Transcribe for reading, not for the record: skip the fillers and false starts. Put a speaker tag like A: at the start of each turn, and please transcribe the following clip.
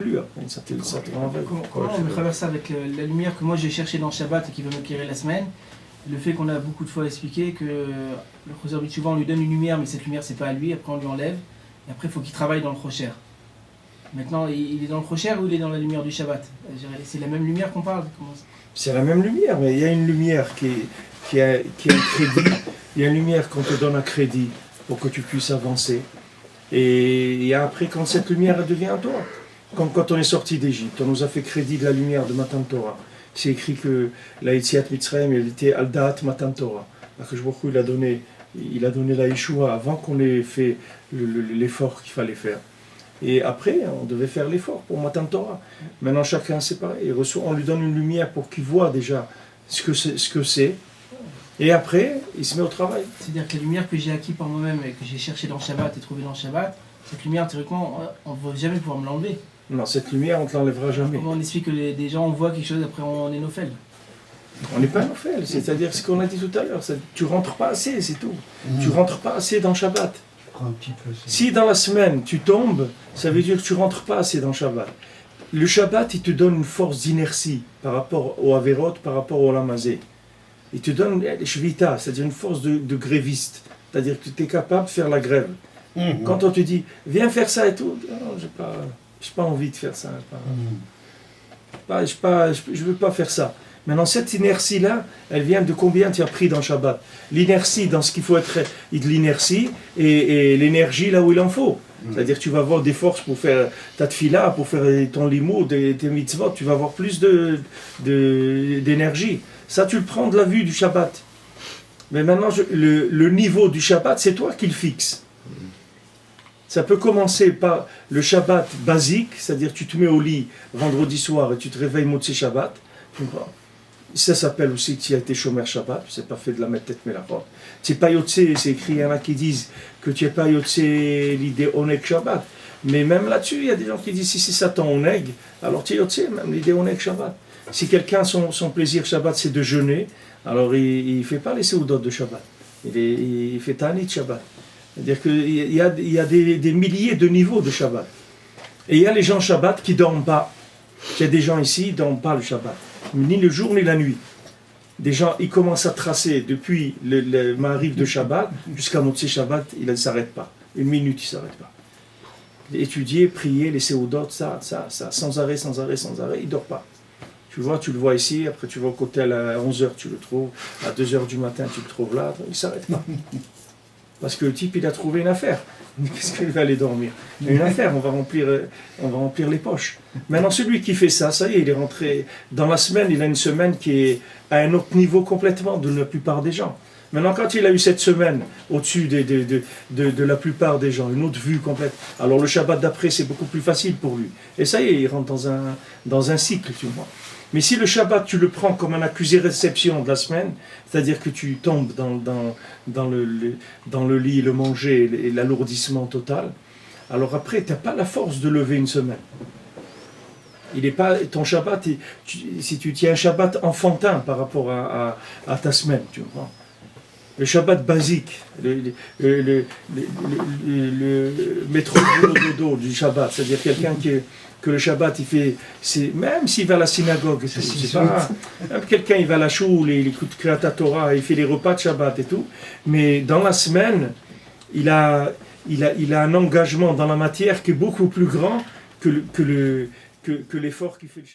A: plus. Après, ça te renvoie.
B: Comment on traverse ça avec la lumière que moi j'ai cherchée dans Shabbat et qui va m'éclairer la semaine? Le fait qu'on a beaucoup de fois expliqué que le Choser B'Tshuva, on lui donne une lumière, mais cette lumière c'est pas à lui, après on lui enlève, et après il faut qu'il travaille dans le Choser. Maintenant, il est dans le Choser ou il est dans la lumière du Shabbat? C'est la même lumière qu'on parle?
A: C'est la même lumière, mais il y a une lumière qui a un crédit, il y a une lumière qu'on te donne un crédit pour que tu puisses avancer. Et après, quand cette lumière elle devient à toi, comme quand on est sorti d'Égypte, on nous a fait crédit de la lumière de Matan Torah. C'est écrit que la Yetziat Mitzrayim, elle était Al-Da'at Matan Torah. Akadosh Baruch Hu, il a donné la Yeshua avant qu'on ait fait l'effort qu'il fallait faire. Et après, on devait faire l'effort pour Matan Torah. Maintenant, chacun c'est pareil. On lui donne une lumière pour qu'il voit déjà ce que c'est. Et après, il se met au travail.
B: C'est-à-dire que la lumière que j'ai acquis par moi-même et que j'ai cherché dans le Shabbat et trouvé dans le Shabbat, cette lumière, théoriquement, on ne va jamais pouvoir me l'enlever.
A: Non, cette lumière, on ne te l'enlèvera jamais.
B: Comment on explique que des gens, on voit quelque chose, après on est nophèle?
A: On n'est pas nophèle, c'est-à-dire ce qu'on a dit tout à l'heure. Tu ne rentres pas assez, c'est tout. Tu ne rentres pas assez dans le Shabbat.
C: Un petit peu,
A: si dans la semaine, tu tombes, ça veut dire que tu ne rentres pas assez dans le Shabbat. Le Shabbat, il te donne une force d'inertie par rapport au Averot, par rapport au Lamazé. Il te donne les Shvita, c'est-à-dire une force de gréviste. C'est-à-dire que tu es capable de faire la grève. Quand on te dit, viens faire ça et tout, non, je n'ai pas envie de faire ça. Je ne veux pas faire ça. Maintenant, cette inertie-là, elle vient de combien tu as pris dans Shabbat? L'inertie, dans ce qu'il faut être, de l'inertie, et l'énergie là où il en faut. C'est-à-dire que tu vas avoir des forces pour faire ta tfila, pour faire ton limoud, tes mitzvot, tu vas avoir plus d'énergie. Ça, tu le prends de la vue du Shabbat. Mais maintenant, le niveau du Shabbat, c'est toi qui le fixes. Ça peut commencer par le Shabbat basique, c'est-à-dire tu te mets au lit vendredi soir et tu te réveilles Motzei Shabbat. Ça s'appelle aussi que tu as été Shomer Shabbat, tu n'as pas fait de la mettre mais la porte. Tu n'es pas Yotzé, c'est écrit, il y en a qui disent que tu n'es pas Yotzé l'idée Oneg Shabbat. Mais même là-dessus, il y a des gens qui disent si c'est Satan Oneg, alors tu es Yotzé, même l'idée Oneg Shabbat. Si quelqu'un, son plaisir Shabbat, c'est de jeûner, alors il ne fait pas les Seudot de Shabbat. Il fait Ta'anit Shabbat. C'est-à-dire qu'il y a des milliers de niveaux de Shabbat. Et il y a les gens Shabbat qui ne dorment pas. Il y a des gens ici qui ne dorment pas le Shabbat. Ni le jour ni la nuit. Des gens, ils commencent à tracer depuis le Ma'ariv de Shabbat jusqu'à Motzei Shabbat, ils ne s'arrêtent pas. Une minute, ils ne s'arrêtent pas. Étudier, prier, les Seudot, ça, sans arrêt, ils ne dorment pas. Tu le vois ici, après tu vas au côté à 11h, tu le trouves, à 2h du matin, tu le trouves là, il ne s'arrête pas. Parce que le type, il a trouvé une affaire. Qu'est-ce qu'il va aller dormir? Une affaire, on va remplir les poches. Maintenant, celui qui fait ça, ça y est, il est rentré dans la semaine, il a une semaine qui est à un autre niveau complètement de la plupart des gens. Maintenant, quand il a eu cette semaine au-dessus de la plupart des gens, une autre vue complète, alors le Shabbat d'après, c'est beaucoup plus facile pour lui. Et ça y est, il rentre dans un cycle, tu vois. Mais si le Shabbat, tu le prends comme un accusé-réception de la semaine, c'est-à-dire que tu tombes dans le lit, le manger et l'alourdissement total, alors après, tu n'as pas la force de lever une semaine. Il n'est pas ton Shabbat, si tu tiens un Shabbat enfantin par rapport à ta semaine, tu vois. Le Shabbat basique, le métro dodo du Shabbat, c'est-à-dire quelqu'un que le Shabbat, il fait, même s'il va à la synagogue, c'est pas, même quelqu'un il va à la choule, il écoute Kriyat Torah, il fait les repas de Shabbat et tout, mais dans la semaine, il a un engagement dans la matière qui est beaucoup plus grand que l'effort qu'il fait le Shabbat.